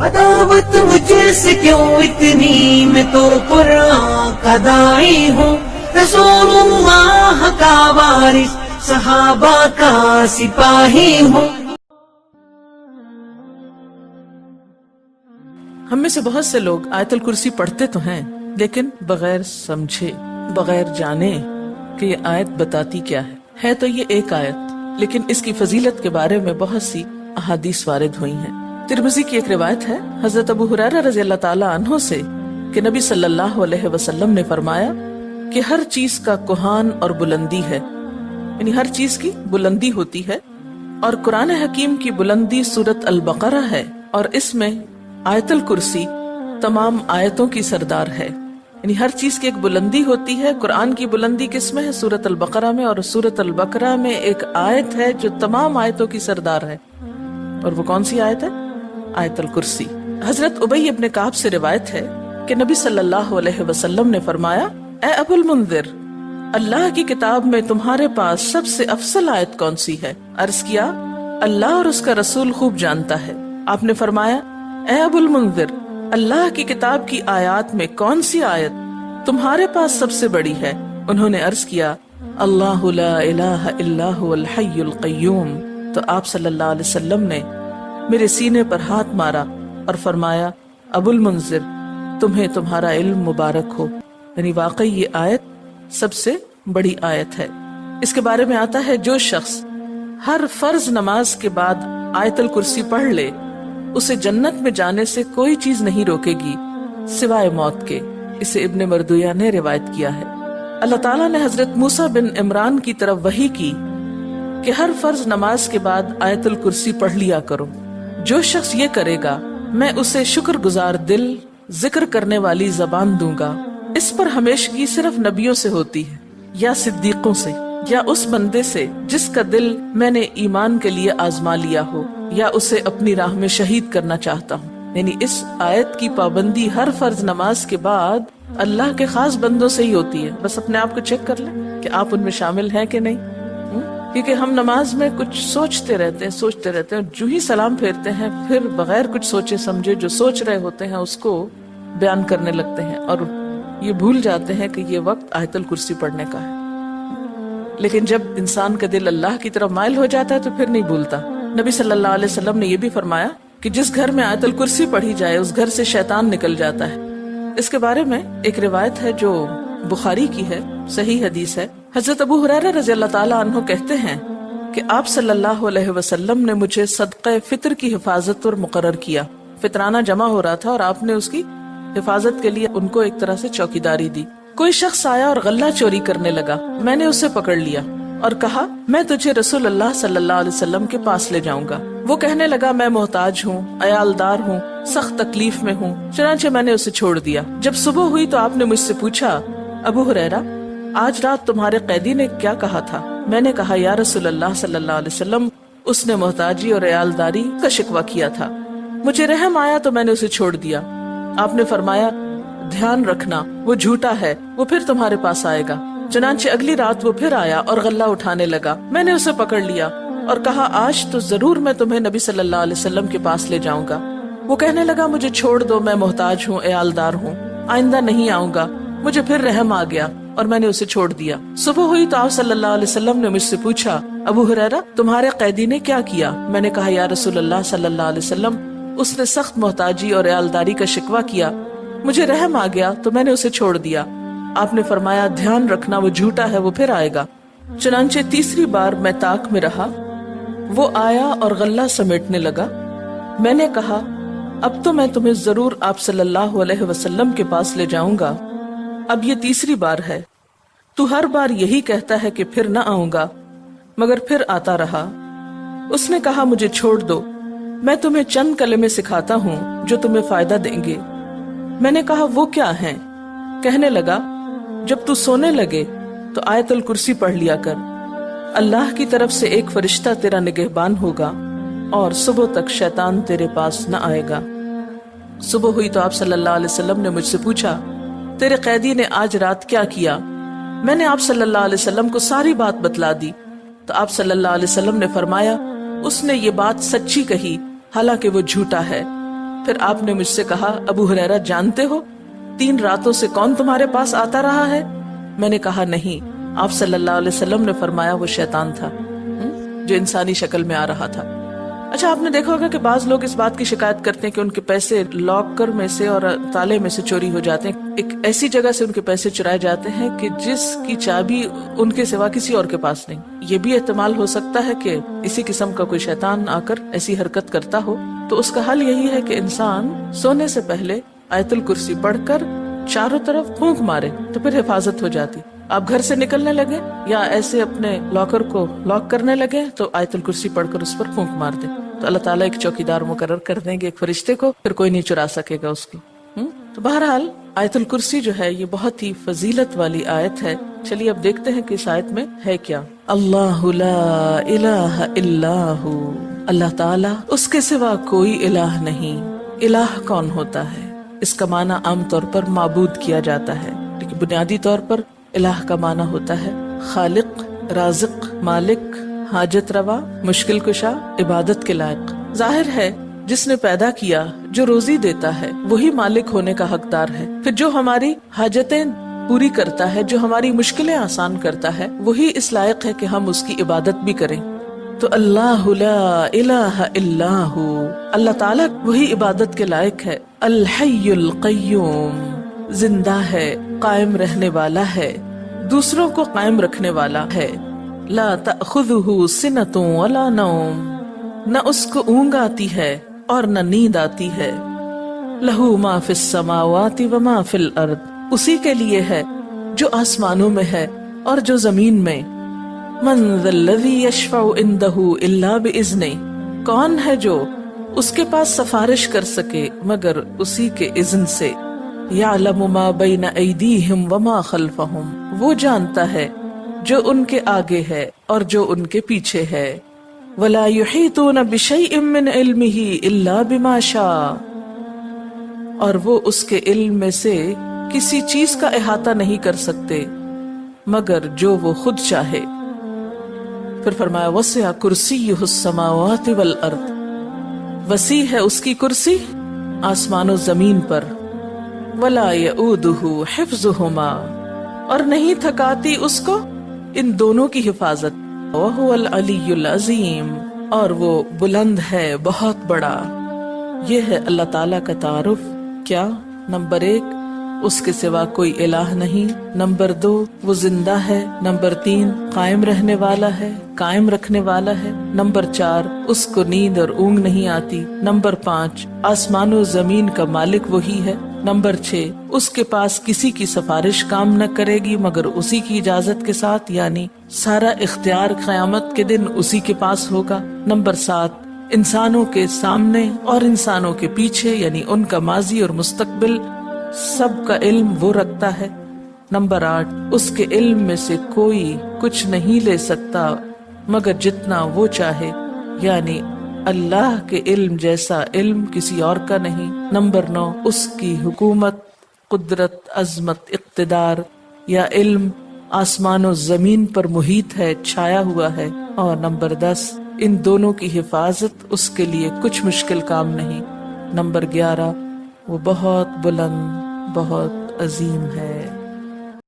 عداوت مجھ سے کیوں اتنی، میں تو قرآن کا داعی ہوں، رسول اللہ کا وارث، صحابہ کا سپاہی ہوں۔ ہم میں سے بہت سے لوگ آیت الکرسی پڑھتے تو ہیں لیکن بغیر سمجھے، بغیر جانے کہ یہ آیت بتاتی کیا ہے تو یہ ایک آیت، لیکن اس کی فضیلت کے بارے میں بہت سی احادیث وارد ہوئی ہیں۔ ترمذی کی ایک روایت ہے حضرت ابو ہریرہ رضی اللہ تعالی عنہ سے کہ نبی صلی اللہ علیہ وسلم نے فرمایا کہ ہر چیز کا کوہان اور بلندی ہے، یعنی ہر چیز کی بلندی ہوتی ہے، اور قرآن حکیم کی بلندی سورۃ البقرہ ہے، اور اس میں آیت الکرسی تمام آیتوں کی سردار ہے، یعنی ہر چیز کی ایک بلندی ہوتی ہے۔ قرآن کی بلندی کس میں ہے؟ سورۃ البقرہ میں، اور سورۃ البقرہ میں ایک آیت ہے جو تمام آیتوں کی سردار ہے، اور وہ کون سی آیت ہے؟ آیت الکرسی۔ حضرت ابی ابن کعب سے روایت ہے کہ نبی صلی اللہ علیہ وسلم نے فرمایا، اے ابو المنذر، اللہ کی کتاب میں تمہارے پاس سب سے افضل آیت کون سی ہے؟ عرض کیا، اللہ اور اس کا رسول خوب جانتا ہے۔ آپ نے فرمایا، اے ابو المنذر، اللہ کی کتاب کی آیات میں کون سی آیت تمہارے پاس سب سے بڑی ہے؟ انہوں نے عرض کیا، اللہ لا الہ الا هو الحی القیوم۔ تو آپ صلی اللہ علیہ وسلم نے میرے سینے پر ہاتھ مارا اور فرمایا، ابو المنذر، تمہیں تمہارا علم مبارک ہو، یعنی واقعی یہ آیت سب سے بڑی آیت ہے۔ اس کے بارے میں آتا ہے، جو شخص ہر فرض نماز کے بعد آیت الکرسی پڑھ لے، اسے جنت میں جانے سے کوئی چیز نہیں روکے گی سوائے موت کے۔ اسے ابن مردویہ نے روایت کیا ہے۔ اللہ تعالیٰ نے حضرت موسیٰ بن عمران کی طرف وحی کی کہ ہر فرض نماز کے بعد آیت الکرسی پڑھ لیا کرو۔ جو شخص یہ کرے گا، میں اسے شکر گزار دل، ذکر کرنے والی زبان دوں گا۔ اس پر ہمیشگی صرف نبیوں سے ہوتی ہے، یا صدیقوں سے، یا اس بندے سے جس کا دل میں نے ایمان کے لیے آزما لیا ہو، یا اسے اپنی راہ میں شہید کرنا چاہتا ہوں۔ یعنی اس آیت کی پابندی ہر فرض نماز کے بعد اللہ کے خاص بندوں سے ہی ہوتی ہے۔ بس اپنے آپ کو چیک کر لیں کہ آپ ان میں شامل ہیں کہ نہیں، کیونکہ ہم نماز میں کچھ سوچتے رہتے ہیں، جو ہی سلام پھیرتے ہیں پھر بغیر کچھ سوچے سمجھے جو سوچ رہے ہوتے ہیں اس کو بیان کرنے لگتے ہیں، اور یہ بھول جاتے ہیں کہ یہ وقت آیت الکرسی پڑھنے کا ہے۔ لیکن جب انسان کا دل اللہ کی طرف مائل ہو جاتا ہے تو پھر نہیں بھولتا۔ نبی صلی اللہ علیہ وسلم نے یہ بھی فرمایا کہ جس گھر میں آیت الکرسی پڑھی جائے اس گھر سے شیطان نکل جاتا ہے۔ اس کے بارے میں ایک روایت ہے جو بخاری کی ہے، صحیح حدیث ہے۔ حضرت ابو ہریرہ رضی اللہ تعالیٰ عنہ کہتے ہیں کہ آپ صلی اللہ علیہ وسلم نے مجھے صدقہ فطر کی حفاظت پر مقرر کیا۔ فطرانہ جمع ہو رہا تھا اور آپ نے اس کی حفاظت کے لیے ان کو ایک طرح سے چوکیداری دی۔ کوئی شخص آیا اور غلہ چوری کرنے لگا، میں نے اسے پکڑ لیا اور کہا، میں تجھے رسول اللہ صلی اللہ علیہ وسلم کے پاس لے جاؤں گا۔ وہ کہنے لگا، میں محتاج ہوں، عیالدار ہوں، سخت تکلیف میں ہوں۔ چنانچہ میں نے اسے چھوڑ دیا۔ جب صبح ہوئی تو آپ نے مجھ سے پوچھا، ابو ہریرہ، آج رات تمہارے قیدی نے کیا کہا تھا؟ میں نے کہا، یا رسول اللہ صلی اللہ علیہ وسلم، اس نے محتاجی اور عیالداری کا شکوہ کیا تھا، مجھے رحم آیا تو میں نے اسے چھوڑ دیا۔ آپ نے فرمایا، دھیان رکھنا، وہ جھوٹا ہے، وہ پھر تمہارے پاس آئے گا۔ چنانچہ اگلی رات وہ پھر آیا اور غلہ اٹھانے لگا، میں نے اسے پکڑ لیا اور کہا، آج تو ضرور میں تمہیں نبی صلی اللہ علیہ وسلم کے پاس لے جاؤں گا۔ وہ کہنے لگا، مجھے چھوڑ دو، میں محتاج ہوں، عیالدار ہوں، آئندہ نہیں آؤں گا۔ مجھے پھر رحم آ گیا اور میں نے اسے چھوڑ دیا۔ صبح ہوئی تو آپ صلی اللہ علیہ وسلم نے مجھ سے پوچھا، ابو ہریرہ، تمہارے قیدی نے کیا کیا؟ میں نے کہا، یا رسول اللہ صلی اللہ علیہ وسلم، اس نے سخت محتاجی اور عیالداری کا شکوہ کیا، مجھے رحم آ گیا تو میں نے اسے چھوڑ دیا۔ آپ نے فرمایا، دھیان رکھنا، وہ جھوٹا ہے، وہ پھر آئے گا۔ چنانچہ تیسری بار میں طاق میں رہا، وہ آیا اور غلہ سمیٹنے لگا۔ میں نے کہا، اب تو میں تمہیں ضرور آپ صلی اللہ علیہ وسلم کے پاس لے جاؤں گا، اب یہ تیسری بار ہے، تو ہر بار یہی کہتا ہے کہ پھر نہ آؤں گا، مگر پھر آتا رہا۔ اس نے کہا، مجھے چھوڑ دو، میں تمہیں چند کلمے سکھاتا ہوں جو تمہیں فائدہ دیں گے۔ میں نے کہا، وہ کیا ہیں؟ کہنے لگا، جب تو سونے لگے تو آیت الکرسی پڑھ لیا کر، اللہ کی طرف سے ایک فرشتہ تیرا نگہبان ہوگا اور صبح تک شیطان تیرے پاس نہ آئے گا۔ صبح ہوئی تو آپ صلی اللہ علیہ وسلم نے مجھ سے پوچھا، تیرے قیدی نے آج رات کیا کیا؟ میں نے آپ صلی اللہ علیہ وسلم کو ساری بات بتلا دی تو آپ صلی اللہ علیہ وسلم نے فرمایا، اس نے یہ بات سچی کہی، حالانکہ وہ جھوٹا ہے۔ پھر آپ نے مجھ سے کہا ابو ہریرہ جانتے ہو 3 راتوں سے کون تمہارے پاس آتا رہا ہے؟ میں نے کہا نہیں۔ آپ صلی اللہ علیہ وسلم نے فرمایا وہ شیطان تھا جو انسانی شکل میں آ رہا تھا۔ اچھا آپ نے دیکھا ہوگا کہ بعض لوگ اس بات کی شکایت کرتے ہیں کہ ان کے پیسے لاکر میں سے اور تالے میں سے چوری ہو جاتے ہیں، ایک ایسی جگہ سے ان کے پیسے چرائے جاتے ہیں کہ جس کی چابی ان کے سوا کسی اور کے پاس نہیں۔ یہ بھی احتمال ہو سکتا ہے کہ اسی قسم کا کوئی شیطان آ کر ایسی حرکت کرتا ہو، تو اس کا حل یہی ہے کہ انسان سونے سے پہلے آیت الکرسی پڑھ کر چاروں طرف پھونک مارے تو پھر حفاظت ہو جاتی۔ آپ گھر سے نکلنے لگے یا ایسے اپنے لاکر کو لاک کرنے لگے تو آیت الکرسی پڑھ کر اس پر پھونک مار دیں تو اللہ تعالیٰ ایک چوکیدار مقرر کر دیں گے، ایک فرشتے کو، پھر کوئی نہیں چرا سکے گا اس کو۔ تو بہرحال آیت الکرسی جو ہے یہ بہت ہی فضیلت والی آیت ہے۔ چلیے اب دیکھتے ہیں کہ اس آیت میں ہے کیا۔ اللہ لا الہ الا ہو، اللہ تعالیٰ اس کے سوا کوئی الہ نہیں۔ الہ کون ہوتا ہے؟ اس کا معنی عام طور پر معبود کیا جاتا ہے، لیکن بنیادی طور پر الہ کا معنی ہوتا ہے خالق، رازق، مالک، حاجت روا، مشکل کشا، عبادت کے لائق۔ ظاہر ہے جس نے پیدا کیا، جو روزی دیتا ہے، وہی مالک ہونے کا حقدار ہے۔ پھر جو ہماری حاجتیں پوری کرتا ہے، جو ہماری مشکلیں آسان کرتا ہے، وہی اس لائق ہے کہ ہم اس کی عبادت بھی کریں۔ تو اللہ لا الہ الا ہو، اللہ تعالیٰ وہی عبادت کے لائق ہے۔ الحی القیوم، زندہ ہے، قائم رہنے والا ہے، دوسروں کو قائم رکھنے والا ہے۔ لا تأخذہ سنۃ ولا نوم، نہ اس کو اونگ آتی ہے اور نہ نیند آتی ہے۔ لہ ما فی السماوات وما فی الارض، اسی کے لیے ہے جو آسمانوں میں ہے اور جو زمین میں۔ من ذا الذی یشفع عندہ الا باذنہ، کون ہے جو اس کے پاس سفارش کر سکے مگر اسی کے اذن سے۔ یعلم ما بین ایدیہم وما خلفہم، وہ جانتا ہے جو ان کے آگے ہے اور جو ان کے پیچھے ہے۔ ولا یحیطون بشیء من علمہ الا بما شاء، اور وہ اس کے علم میں سے کسی چیز کا احاطہ نہیں کر سکتے مگر جو وہ خود چاہے۔ پھر فرمایا وسع کرسیہ السماوات والارض، وسیع ہے اس کی کرسی آسمان و زمین پر۔ ولا یؤودہ حفظہما، اور نہیں تھکاتی اس کو ان دونوں کی حفاظت۔ وہو العلی العظیم، اور وہ بلند ہے، بہت بڑا۔ یہ ہے اللہ تعالیٰ کا تعارف۔ کیا؟ نمبر 1 اس کے سوا کوئی الہ نہیں، نمبر 2 وہ زندہ ہے، نمبر 3 قائم رہنے والا ہے، قائم رکھنے والا ہے، نمبر 4 اس کو نیند اور اونگ نہیں آتی، نمبر 5 آسمان و زمین کا مالک وہی ہے، نمبر 6 اس کے پاس کسی کی سفارش کام نہ کرے گی مگر اسی کی اجازت کے ساتھ، یعنی سارا اختیار قیامت کے دن اسی کے پاس ہوگا، نمبر 7 انسانوں کے سامنے اور انسانوں کے پیچھے، یعنی ان کا ماضی اور مستقبل سب کا علم وہ رکھتا ہے، نمبر 8 اس کے علم میں سے کوئی کچھ نہیں لے سکتا مگر جتنا وہ چاہے، یعنی اللہ کے علم جیسا علم کسی اور کا نہیں، نمبر 9 اس کی حکومت، قدرت، عظمت، اقتدار یا علم آسمان و زمین پر محیط ہے، چھایا ہوا ہے، اور نمبر 10 ان دونوں کی حفاظت اس کے لیے کچھ مشکل کام نہیں، نمبر 11 وہ بہت بلند، بہت عظیم ہے۔